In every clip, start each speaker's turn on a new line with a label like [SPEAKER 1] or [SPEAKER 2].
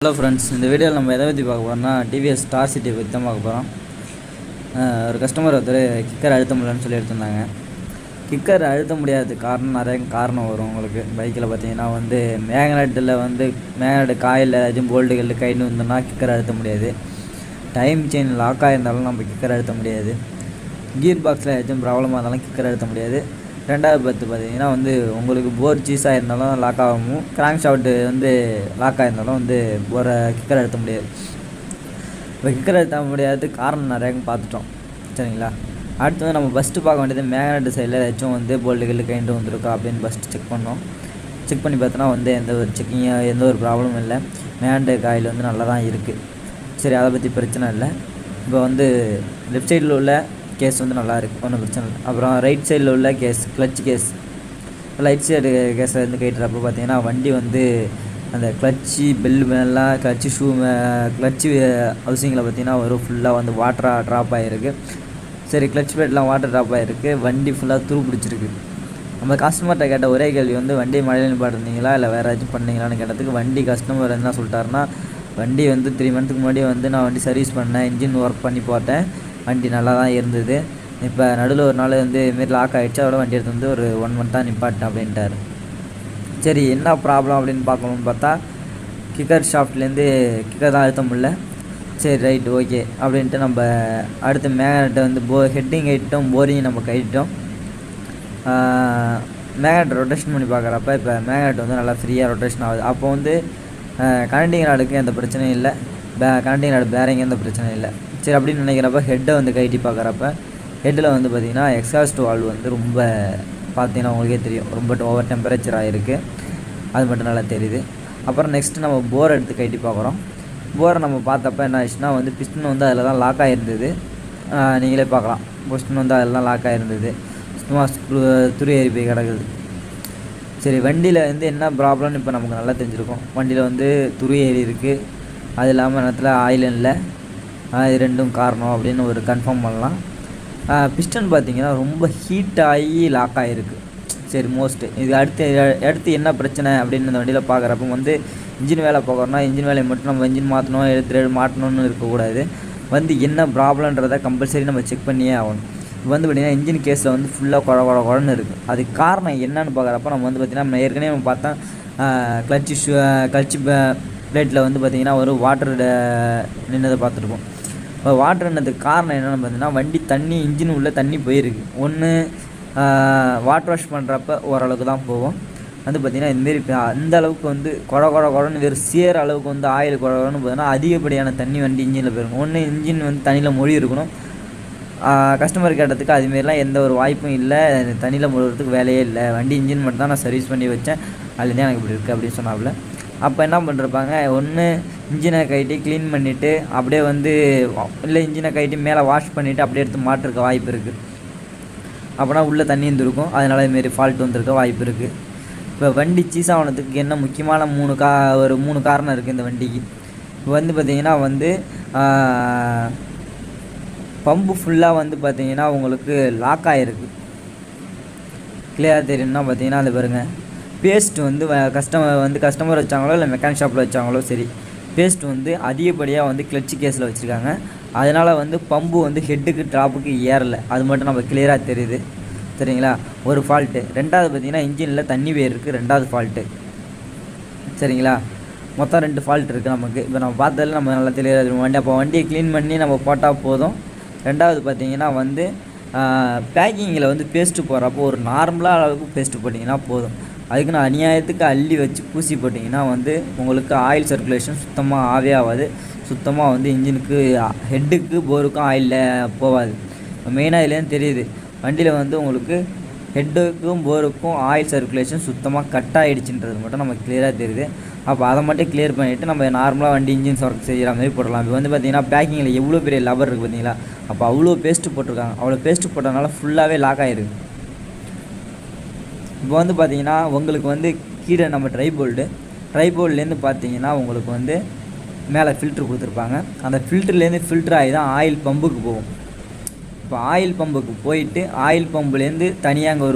[SPEAKER 1] Hello friends, இந்த வீடியோவில் நம்ம எதை பற்றி பார்க்க போகிறோம்னா டிவிஎஸ் ஸ்டார் சிட்டியை பற்றி தான் பார்க்க போகிறோம். ஒரு கஸ்டமர் ஒருத்தர் கிக்கர் அழுத்த முடியலன்னு சொல்லி எடுத்திருந்தாங்க. கிக்கர் அழுத்த முடியாததுக்கு நிறைய காரணம் வரும். உங்களுக்கு பைக்கில் பார்த்தீங்கன்னா மேக்னெட் காயில் ஏதாச்சும் போல்ட்டுகள் கைன்னு வந்தோம்னா கிக்கர் அழுத்த முடியாது. டைம் செயின் லாக் ஆகிருந்தாலும் நம்ம கிக்கர் அழுத்த முடியாது. கீர் பாக்ஸில் ஏதாச்சும் ப்ராப்ளமாக இருந்தாலும் கிக்கர் அழுத்த முடியாது. ரெண்டாவது பார்த்தீங்கன்னா உங்களுக்கு போர் சீஸாக இருந்தாலும் லாக் ஆகும். கிராங்க் ஷாஃப்ட்டு லாக் ஆகிருந்தாலும் போரை கிக்கர் அழுத்த முடியாது. இப்போ கிக்கர் அழுத்த முடியாதது காரணம் நிறைய பார்த்துட்டோம், சரிங்களா? அடுத்து நம்ம ஃபஸ்ட்டு பார்க்க வேண்டியது மேக்னெட் சைடில் ஏதாச்சும் போல்ட்டுகள் கைண்டு வந்திருக்கா அப்படின்னு ஃபஸ்ட்டு செக் பண்ணோம். செக் பண்ணி பார்த்தோன்னா எந்த ஒரு எந்த ஒரு ப்ராப்ளமும் இல்லை. மேக்னெட் காயில் நல்லா தான் இருக்குது. சரி, அதை பற்றி பிரச்சனை இல்லை. இப்போ லெஃப்ட் சைடில் உள்ள கேஸ் நல்லா இருக்குது, ஒன்றும் பிரச்சனை இல்லை. அப்புறம் ரைட் சைடில் உள்ள கிளச் கேஸ், ரைட் சைடு கேஸில் கைட்டுறப்போ பார்த்தீங்கன்னா வண்டி அந்த கிளச்சு பெல்லு மேலாம் கிளச்சு கிளச்சு ஹவுசிங்கில் பார்த்தீங்கன்னா ஃபுல்லாக வாட்டராக ட்ராப் ஆகிருக்கு. சரி, கிளச் பிளேட்லாம் வாட்டர் ட்ராப் ஆகிருக்கு. வண்டி ஃபுல்லாக துரு பிடிச்சிருக்கு. நம்ம கஸ்டமர்கிட்ட கேட்ட ஒரே கேள்வி வண்டி மழையில் நிப்பாட்டிருந்தீங்களா இல்லை வேறு ஏதாச்சும் பண்ணீங்களான்னு கேட்டதுக்கு வண்டி கஸ்டமர் என்ன சொல்லிட்டாருன்னா, வண்டி 3 மந்த்துக்கு முன்னாடி நான் வண்டி சர்வீஸ் பண்ணேன், இன்ஜின் ஒர்க் பண்ணி பார்த்தேன், வண்டி நல்லா தான் இருந்தது. இப்போ நடுவில் ஒரு நாள் இதுமாரி லாக் ஆகிடுச்சு, அதோட வண்டி எடுத்து ஒரு 1 மந்த் தான் நிப்பாட்டேன் அப்படின்ட்டார். சரி, என்ன ப்ராப்ளம் அப்படின்னு பார்க்கணும்னு பார்த்தா கிக்கர் ஷாஃப்ட்லேருந்து கிக்கர் தான் அழுத்த முடியல. சரி, ரைட், ஓகே அப்படின்ட்டு நம்ம அடுத்து மேக்னெட்டை ஹெட்டிங் கைட்டோம், போரிங் நம்ம கைட்டோம். மேக்னெட் ரொட்டேஷன் பண்ணி பார்க்குறப்ப இப்போ மேக்னெட் நல்லா ஃப்ரீயாக ரொட்டேஷன் ஆகுது. அப்போ கனெக்டிங் ராடுக்கு எந்த பிரச்சனையும் இல்லை, கனெக்டிங் ராடு பேரிங் எந்த பிரச்சனையும் இல்லை. சரி, அப்படின்னு நினைக்கிறப்ப ஹெட்டை கைட்டி பார்க்குறப்ப ஹெட்டில் பார்த்தீங்கன்னா எக்ஸாஸ்ட் வால்வ் ரொம்ப பார்த்தீங்கன்னா உங்களுக்கே தெரியும், ரொம்ப ஓவர் டெம்பரேச்சர் ஆகிருக்கு. அது மட்டும் நல்லா தெரியுது. அப்புறம் நெக்ஸ்ட்டு நம்ம போர் எடுத்து கைட்டி பார்க்குறோம். போரை நம்ம பார்த்தப்ப என்ன ஆச்சுன்னா பிஸ்டன் அதில் தான் லாக் ஆகிருந்தது. நீங்களே பார்க்கலாம், பிஸ்டன் அதில் தான் லாக் ஆகிருந்தது. சும்மா துரு ஏறி போய் கிடக்குது. சரி, வண்டியில் என்ன ப்ராப்ளம்னு இப்போ நமக்கு நல்லா தெரிஞ்சிருக்கும். வண்டியில் துரு ஏறி இருக்குது, அது இல்லாமல் நேரத்தில் ஆயில் இல்லை. இது ரெண்டும் காரணம் அப்படின்னு ஒரு கன்ஃபார்ம் பண்ணலாம். பிஸ்டன் பார்த்திங்கன்னா ரொம்ப ஹீட் ஆகி லாக் ஆகிருக்கு. சரி, இது அடுத்து என்ன பிரச்சனை அப்படின்னு இந்த வண்டியில் பார்க்குறப்ப இன்ஜின் வேலை பார்க்குறோன்னா இன்ஜின் வேலையை மட்டும் நம்ம இன்ஜின் மாற்றணும், எடுத்து மாட்டணும்னு இருக்கக்கூடாது. என்ன ப்ராப்ளன்றதை கம்பல்சரி நம்ம செக் பண்ணியே ஆகணும். பார்த்திங்கன்னா இன்ஜின் கேஸில் ஃபுல்லாக குழன்னு இருக்குது. அதுக்கு காரணம் என்னன்னு பார்க்குறப்ப நம்ம பார்த்திங்கன்னா நம்ம ஏற்கனவே பார்த்தா கிளச்சு பிளேட்டில் பார்த்திங்கன்னா ஒரு வாட்டர் நின்றதை பார்த்துருப்போம். இப்போ வாட்டர் நின்றதுக்கு காரணம் என்னென்னு பார்த்தீங்கன்னா வண்டி இன்ஜின் உள்ளே தண்ணி போயிருக்கு. ஒன்று வாட்டர் வாஷ் பண்ணுறப்ப ஓரளவுக்கு தான் போகும். பார்த்திங்கன்னா இதுமாரி அந்த அளவுக்கு குழன்னு வெறும் சேர அளவுக்கு ஆயில் குழன்னு பார்த்தீங்கன்னா அதிகப்படியான தண்ணி வண்டி இன்ஜினில் போயிருக்கும். ஒன்று இன்ஜின் தண்ணியில் மொழி இருக்கணும். கஸ்டமர் கேட்டதுக்கு அதுமாரிலாம் எந்த ஒரு வாய்ப்பும் இல்லை, தண்ணியில் முழுகிறதுக்கு வேலையே இல்லை, வண்டி இன்ஜின் மட்டும் தான் நான் சர்வீஸ் பண்ணி வச்சேன், அதுலேருந்தே எனக்கு இப்படி இருக்குது அப்படின்னு சொன்னாப்புல. அப்போ என்ன பண்ணிருப்பாங்க, ஒன்று இன்ஜினை கைட்டி க்ளீன் பண்ணிவிட்டு அப்படியே இல்லை இன்ஜினை கைட்டி மேலே வாஷ் பண்ணிவிட்டு அப்படியே எடுத்து மாட்டிருக்க வாய்ப்பு இருக்குது. அப்போனா உள்ளே தண்ணி இருந்திருக்கும், அதனால் இதுமாரி ஃபால்ட் வந்திருக்க வாய்ப்பு இருக்குது. இப்போ வண்டி சீஸ் ஆனதுக்கு என்ன முக்கியமான 3 காரணம் இருக்குது இந்த வண்டிக்கு. இப்போ பார்த்திங்கன்னா பம்பு ஃபுல்லாக பார்த்திங்கன்னா உங்களுக்கு லாக் ஆகிருக்கு. கிளியராக தெரியும்னா பார்த்திங்கன்னா அது பாருங்கள், பேஸ்ட் கஸ்டமர் வச்சாங்களோ இல்லை மெக்கானிக் ஷாப்பில் வச்சாங்களோ சரி, பேஸ்ட் அதிகப்படியாக கிளச்சு கேஸில் வச்சுருக்காங்க. அதனால் பம்பு ஹெட்டுக்கு ட்ராப்புக்கு ஏறலை. அது மட்டும் நம்ம கிளியராக தெரியுது, சரிங்களா? ஒரு ஃபால்ட்டு. ரெண்டாவது பார்த்திங்கன்னா இன்ஜினில் தண்ணி இருக்குது, ரெண்டாவது ஃபால்ட்டு, சரிங்களா? மொத்தம் 2 ஃபால்ட் இருக்குது நமக்கு. இப்போ நம்ம பார்த்ததில் நம்ம நல்லா தெரியாது. அப்போ வண்டியை க்ளீன் பண்ணி நம்ம போட்டால் போதும். ரெண்டாவது பார்த்திங்கன்னா பேக்கிங்கில் பேஸ்ட்டு போடுறப்போ ஒரு நார்மலாக அளவுக்கு பேஸ்ட்டு போட்டிங்கன்னா போதும். அதுக்கு நான் அநியாயத்துக்கு அள்ளி வச்சு பூசி போட்டிங்கன்னா உங்களுக்கு ஆயில் சர்க்குலேஷன் சுத்தமாக ஆகாது. சுத்தமாக இன்ஜினுக்கு ஹெட்டுக்கு போருக்கும் ஆயிலில் போகாது. மெயினாக இதுலேருந்து தெரியுது, வண்டியில் உங்களுக்கு ஹெட்டுக்கும் போருக்கும் ஆயில் சர்க்குலேஷன் சுத்தமாக கட் ஆகிடுச்சுன்றது மட்டும் நமக்கு கிளியராக தெரியுது. அப்போ அதை மட்டும் கிளியர் பண்ணிவிட்டு நம்ம நார்மலாக வண்டி இன்ஜின் ஒர்க் செய்கிற மாதிரி போடலாம். இப்போ பார்த்திங்கன்னா பேக்கிங்கில் எவ்வளோ பெரிய லவர் இருக்குது பார்த்தீங்களா? அப்போ அவ்வளோ பேஸ்ட்டு போட்டிருக்காங்க. அவ்வளோ பேஸ்ட்டு போட்டதுனால ஃபுல்லாகவே லாக் ஆகிருக்கு. இப்போ பார்த்திங்கன்னா உங்களுக்கு கீழே நம்ம ட்ரைபோல்ட்லேருந்து பார்த்திங்கன்னா உங்களுக்கு மேலே ஃபில்ட்ரு கொடுத்துருப்பாங்க. அந்த ஃபில்ட்ருலேருந்து ஃபில்ட்ரு ஆகி தான் ஆயில் பம்புக்கு போகும். இப்போ ஆயில் பம்புக்கு போயிட்டு ஆயில் பம்புலேருந்து தனியாக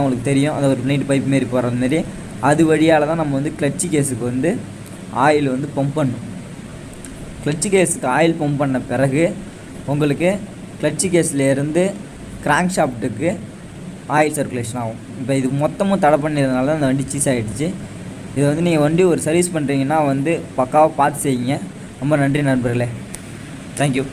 [SPEAKER 1] உங்களுக்கு தெரியும், அது ஒரு நீட் பைப் மாரி போடுறது மாரி அது வழியால் தான் நம்ம கிளட்சி கேஸுக்கு ஆயில் வந்து பம்ப் பண்ணும். கிளட்சி கேஸுக்கு ஆயில் பம்ப் பண்ண பிறகு உங்களுக்கு கிளட்சி கேஸ்லேருந்து கிராங்க் ஷாஃப்ட்டுக்கு ஆயில் சர்க்குலேஷன் ஆகும். இப்போ இது மொத்தமும் தடை பண்ணிடுறதுனால அந்த வண்டி சீஸ் ஆகிடுச்சு. இது வந்து நீங்கள் வண்டி ஒரு சர்வீஸ் பண்ணுறீங்கன்னா வந்து பக்காவாக பார்த்து செய்யுங்க. ரொம்ப நன்றி நண்பர்களே. தேங்க்யூ.